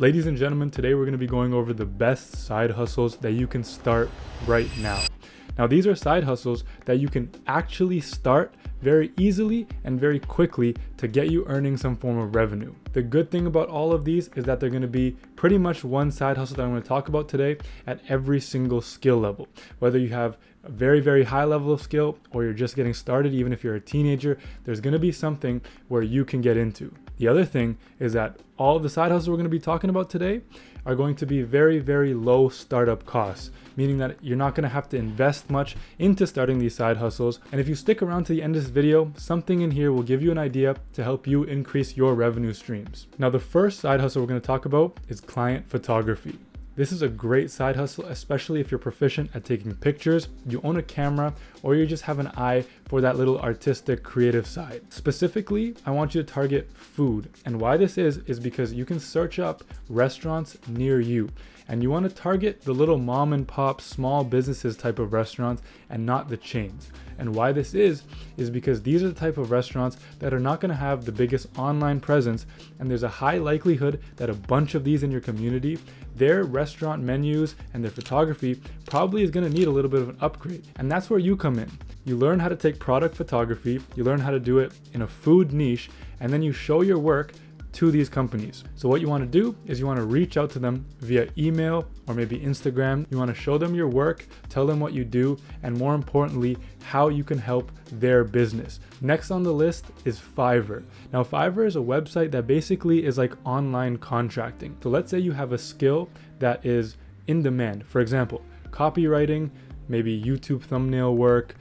Ladies and gentlemen, today we're going to be going over the best side hustles that you can start right now. Now, these are side hustles that you can actually start very easily and very quickly to get you earning some form of revenue. The good thing about all of these is that they're going to be pretty much one side hustle that I'm going to talk about today at every single skill level. Whether you have a very, very high level of skill or you're just getting started, even if you're a teenager, there's going to be something where you can get into. The other thing is that all of the side hustles we're going to be talking about today are going to be very, very low startup costs, meaning that you're not going to have to invest much into starting these side hustles. And if you stick around to the end of this video, something in here will give you an idea to help you increase your revenue streams. Now, the first side hustle we're going to talk about is client photography. This is a great side hustle, especially if you're proficient at taking pictures, you own a camera, or you just have an eye for that little artistic, creative side. Specifically, I want you to target food. And why this is because you can search up restaurants near you. And you want to target the little mom and pop, small businesses type of restaurants and not the chains. And why this is because these are the type of restaurants that are not going to have the biggest online presence. And there's a high likelihood that a bunch of these in your community, their restaurant menus and their photography probably is going to need a little bit of an upgrade. And that's where you come in. You learn how to take product photography, you learn how to do it in a food niche, and then you show your work to these companies. So what you want to do is you want to reach out to them via email or maybe Instagram. You want to show them your work, tell them what you do, and more importantly, how you can help their business. Next on the list is Fiverr. Now, Fiverr is a website that basically is like online contracting. So let's say you have a skill that is in demand. For example, copywriting, maybe YouTube thumbnail work.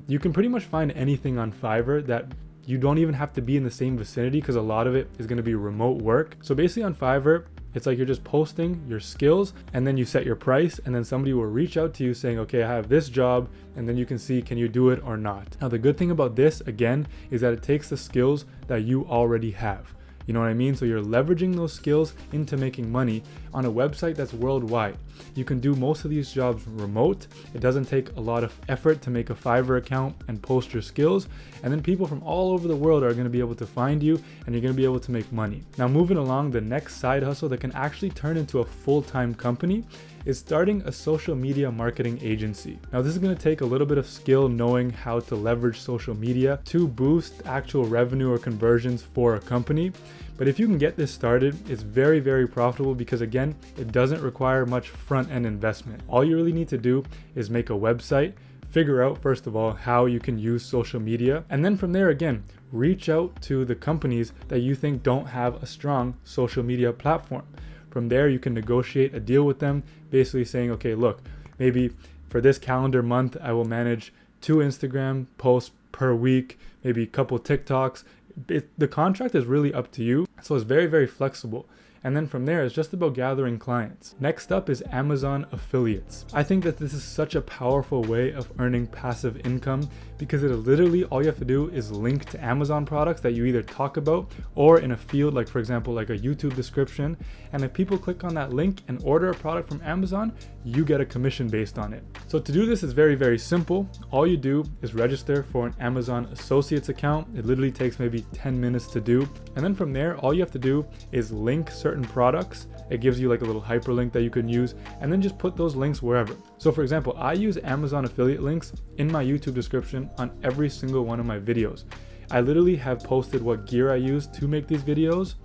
You can pretty much find anything on Fiverr that you don't even have to be in the same vicinity because a lot of it is going to be remote work. So basically on Fiverr, it's like you're just posting your skills and then you set your price and then somebody will reach out to you saying, okay, I have this job, and then you can see, can you do it or not? Now, the good thing about this, again, is that it takes the skills that you already have. You know what I mean? So you're leveraging those skills into making money on a website that's worldwide. You can do most of these jobs remote. It doesn't take a lot of effort to make a Fiverr account and post your skills. And then people from all over the world are going to be able to find you and you're going to be able to make money. Now, moving along, the next side hustle that can actually turn into a full-time company is starting a social media marketing agency. Now, this is going to take a little bit of skill knowing how to leverage social media to boost actual revenue or conversions for a company. But if you can get this started, it's very, very profitable because, again, it doesn't require much front-end investment. All you really need to do is make a website, figure out, first of all, how you can use social media, and then from there, again, reach out to the companies that you think don't have a strong social media platform. From there, you can negotiate a deal with them, basically saying, okay, look, maybe for this calendar month, I will manage 2 Instagram posts per week, maybe a couple TikToks. The contract is really up to you. So it's very, very flexible. And then from there, it's just about gathering clients. Next up is Amazon Affiliates. I think that this is such a powerful way of earning passive income because it literally all you have to do is link to Amazon products that you either talk about or in a field, like for example, like a YouTube description. And if people click on that link and order a product from Amazon, you get a commission based on it. So to do this is very, very simple. All you do is register for an Amazon Associates account. It literally takes maybe 10 minutes to do. And then from there, all you have to do is link certain products. It gives you like a little hyperlink that you can use and then just put those links wherever. So for example, I use Amazon affiliate links in my YouTube description on every single one of my videos. I literally have posted what gear I use to make these videos.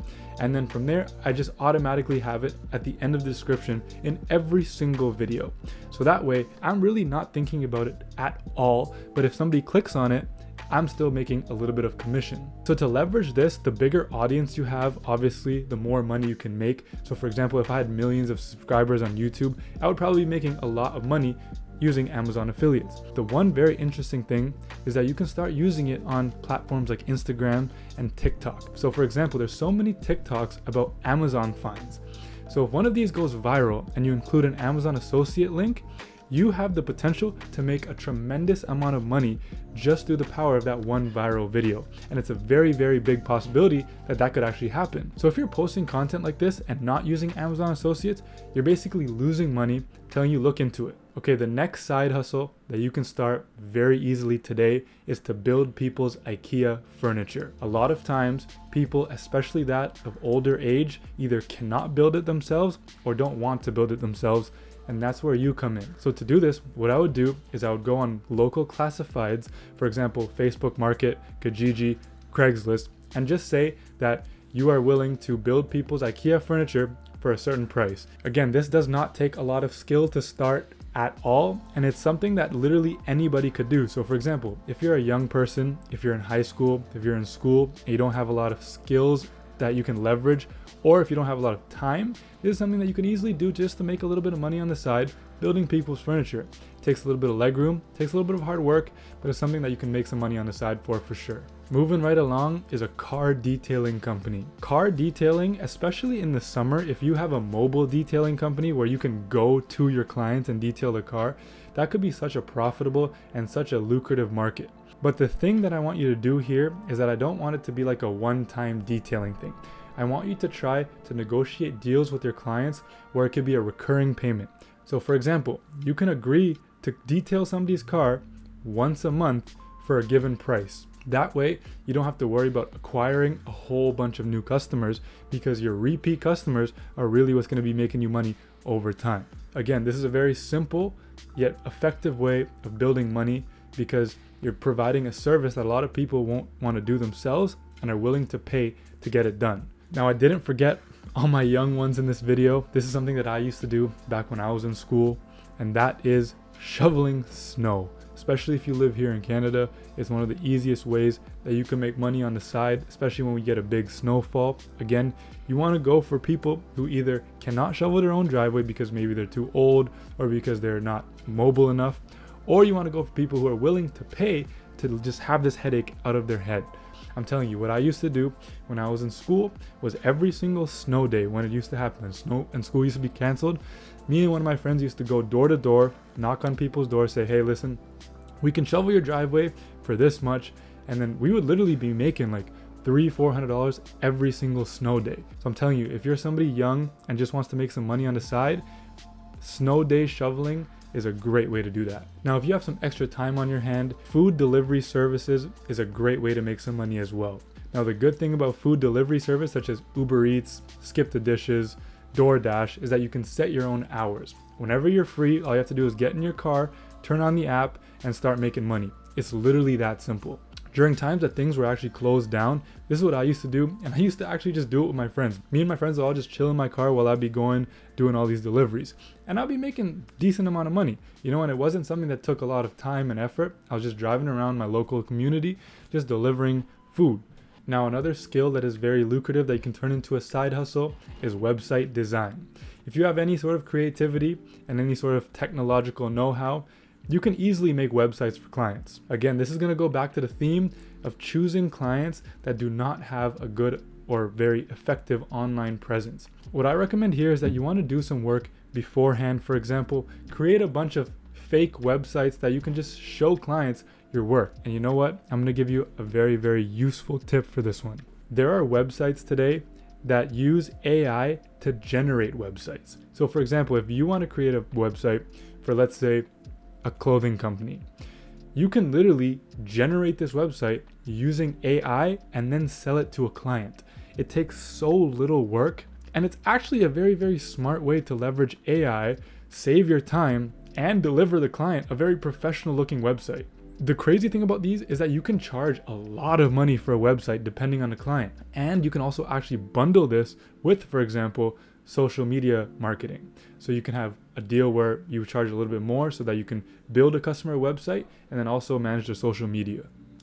And then from there, I just automatically have it at the end of the description in every single video. So that way, I'm really not thinking about it at all. But if somebody clicks on it, I'm still making a little bit of commission. So to leverage this, the bigger audience you have, obviously, the more money you can make. So for example, if I had millions of subscribers on YouTube, I would probably be making a lot of money using Amazon affiliates. The one very interesting thing is that you can start using it on platforms like Instagram and TikTok. So for example, there's so many TikToks about Amazon finds. So if one of these goes viral and you include an Amazon associate link, you have the potential to make a tremendous amount of money just through the power of that one viral video. And it's a very, very big possibility that that could actually happen. So if you're posting content like this and not using Amazon Associates, you're basically losing money telling you look into it. Okay, the next side hustle that you can start very easily today is to build people's IKEA furniture. A lot of times, people, especially that of older age, either cannot build it themselves or don't want to build it themselves, and that's where you come in. So to do this, what I would do is I would go on local classifieds, for example, Facebook Market, Kijiji, Craigslist, and just say that you are willing to build people's IKEA furniture for a certain price. Again, this does not take a lot of skill to start at all, and it's something that literally anybody could do. So for example, if you're a young person, if you're in high school, if you're in school and you don't have a lot of skills that you can leverage, or if you don't have a lot of time, this is something that you can easily do just to make a little bit of money on the side, building people's furniture. It takes a little bit of leg room, takes a little bit of hard work, but it's something that you can make some money on the side for sure. Moving right along is a car detailing company. Car detailing, especially in the summer, if you have a mobile detailing company where you can go to your clients and detail the car, that could be such a profitable and such a lucrative market. But the thing that I want you to do here is that I don't want it to be like a one-time detailing thing. I want you to try to negotiate deals with your clients where it could be a recurring payment. So for example, you can agree to detail somebody's car once a month for a given price. That way, you don't have to worry about acquiring a whole bunch of new customers, because your repeat customers are really what's going to be making you money over time. Again, this is a very simple yet effective way of building money, because you're providing a service that a lot of people won't want to do themselves and are willing to pay to get it done. Now, I didn't forget all my young ones in this video. This is something that I used to do back when I was in school, and that is shoveling snow. Especially if you live here in Canada, it's one of the easiest ways that you can make money on the side, especially when we get a big snowfall. Again, you want to go for people who either cannot shovel their own driveway because maybe they're too old or because they're not mobile enough, or you want to go for people who are willing to pay to just have this headache out of their head. I'm telling you, what I used to do when I was in school was every single snow day when it used to happen and school used to be canceled, me and one of my friends used to go door to door, knock on people's doors, say, hey, listen, we can shovel your driveway for this much. And then we would literally be making like $300-400 every single snow day. So I'm telling you, if you're somebody young and just wants to make some money on the side, snow day shoveling is a great way to do that. Now, if you have some extra time on your hand, food delivery services is a great way to make some money as well. Now, the good thing about food delivery service such as Uber Eats, Skip the Dishes, DoorDash is that you can set your own hours. Whenever you're free, all you have to do is get in your car, turn on the app, and start making money. It's literally that simple. During times that things were actually closed down, this is what I used to do, and I used to actually just do it with my friends. Me and my friends would all just chill in my car while I'd be doing all these deliveries. And I'd be making a decent amount of money, and it wasn't something that took a lot of time and effort. I was just driving around my local community, just delivering food. Now, another skill that is very lucrative that you can turn into a side hustle is website design. If you have any sort of creativity and any sort of technological know-how, you can easily make websites for clients. Again, this is going to go back to the theme of choosing clients that do not have a good or very effective online presence. What I recommend here is that you want to do some work beforehand. For example, create a bunch of fake websites that you can just show clients your work. And you know what? I'm going to give you a very, very useful tip for this one. There are websites today that use AI to generate websites. So for example, if you want to create a website for, let's say, a clothing company, you can literally generate this website using AI and then sell it to a client. It takes so little work, and it's actually a very, very smart way to leverage AI, save your time, and deliver the client a very professional looking website. The crazy thing about these is that you can charge a lot of money for a website depending on the client. And you can also actually bundle this with, for example, social media marketing. So you can have a deal where you charge a little bit more so that you can build a customer website and then also manage their social media.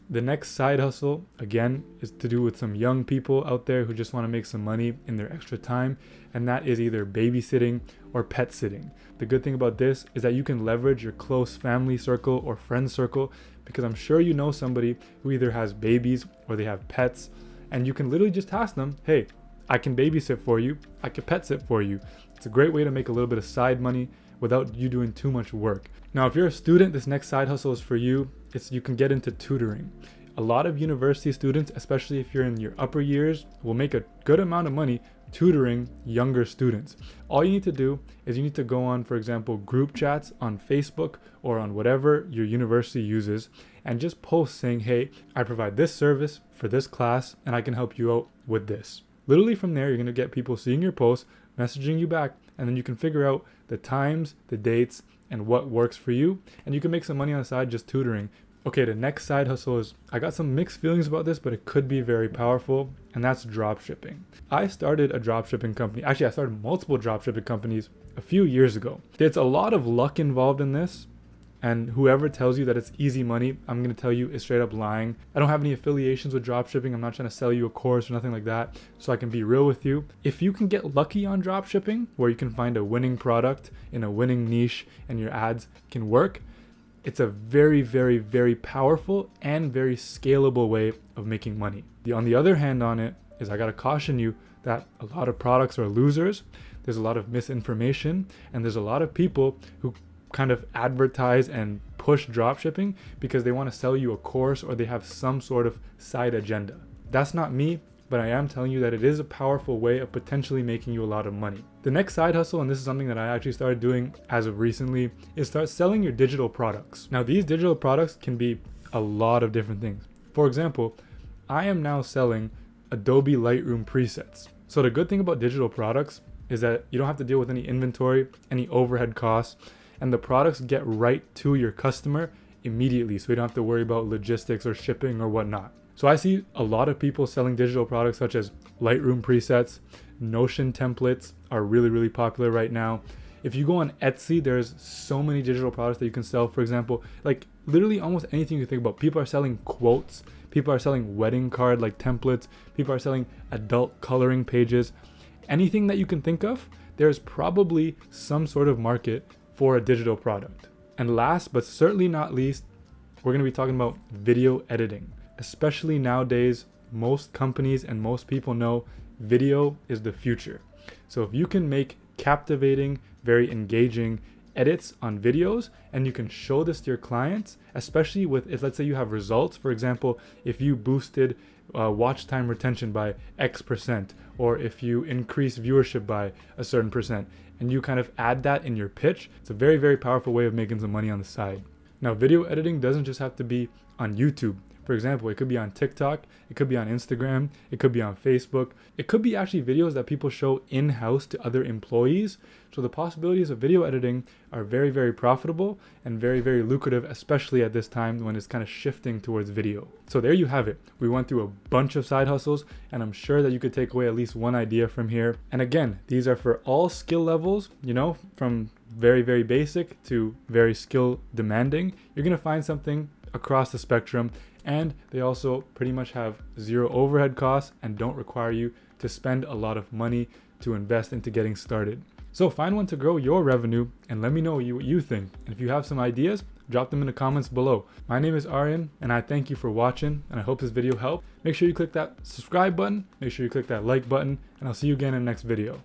The next side hustle, again, is to do with some young people out there who just want to make some money in their extra time, and that is either babysitting or pet sitting. The good thing about this is that you can leverage your close family circle or friend circle, because I'm sure you know somebody who either has babies or they have pets, and you can literally just ask them, hey, I can babysit for you, I can pet sit for you. It's a great way to make a little bit of side money without you doing too much work. Now, if you're a student, this next side hustle is for you. You can get into tutoring. A lot of university students, especially if you're in your upper years, will make a good amount of money tutoring younger students. All you need to do is you need to go on, for example, group chats on Facebook or on whatever your university uses, and just post saying, hey, I provide this service for this class and I can help you out with this. Literally from there, you're going to get people seeing your posts, messaging you back, and then you can figure out the times, the dates, and what works for you, and you can make some money on the side just tutoring. Okay, the next side hustle is, I got some mixed feelings about this, but it could be very powerful, and that's drop shipping. I started a drop shipping company. Actually, I started multiple drop shipping companies a few years ago. There's a lot of luck involved in this, and whoever tells you that it's easy money, I'm going to tell you is straight up lying. I don't have any affiliations with drop shipping. I'm not trying to sell you a course or nothing like that, so I can be real with you. If you can get lucky on drop shipping, where you can find a winning product in a winning niche and your ads can work, it's a very, very, very powerful and very scalable way of making money. On the other hand on it is, I got to caution you that a lot of products are losers. There's a lot of misinformation, and there's a lot of people who kind of advertise and push drop shipping because they want to sell you a course or they have some sort of side agenda. That's not me, but I am telling you that it is a powerful way of potentially making you a lot of money. The next side hustle, and this is something that I actually started doing as of recently, is start selling your digital products. Now, these digital products can be a lot of different things. For example, I am now selling Adobe Lightroom presets. So the good thing about digital products is that you don't have to deal with any inventory, any overhead costs, and the products get right to your customer immediately, so you don't have to worry about logistics or shipping or whatnot. So I see a lot of people selling digital products such as Lightroom presets. Notion templates are really, really popular right now. If you go on Etsy, there's so many digital products that you can sell. For example, like literally almost anything you think about. People are selling quotes. People are selling wedding card like templates. People are selling adult coloring pages. Anything that you can think of, there's probably some sort of market for a digital product. And last but certainly not least, we're going to be talking about video editing. Especially nowadays, most companies and most people know video is the future. So if you can make captivating, very engaging edits on videos, and you can show this to your clients, especially if let's say you have results. For example, if you boosted watch time retention by X%, or if you increase viewership by a certain percent, and you kind of add that in your pitch, it's a very, very powerful way of making some money on the side. Now, video editing doesn't just have to be on YouTube. For example, it could be on TikTok, it could be on Instagram, it could be on Facebook. It could be actually videos that people show in-house to other employees. So the possibilities of video editing are very, very profitable and very, very lucrative, especially at this time when it's kind of shifting towards video. So there you have it. We went through a bunch of side hustles, and I'm sure that you could take away at least one idea from here. And again, these are for all skill levels, from very, very basic to very skill demanding. You're going to find something across the spectrum, and they also pretty much have zero overhead costs and don't require you to spend a lot of money to invest into getting started. So find one to grow your revenue and let me know what you think. And if you have some ideas, drop them in the comments below. My name is Aryan, and I thank you for watching, and I hope this video helped. Make sure you click that subscribe button, make sure you click that like button, and I'll see you again in the next video.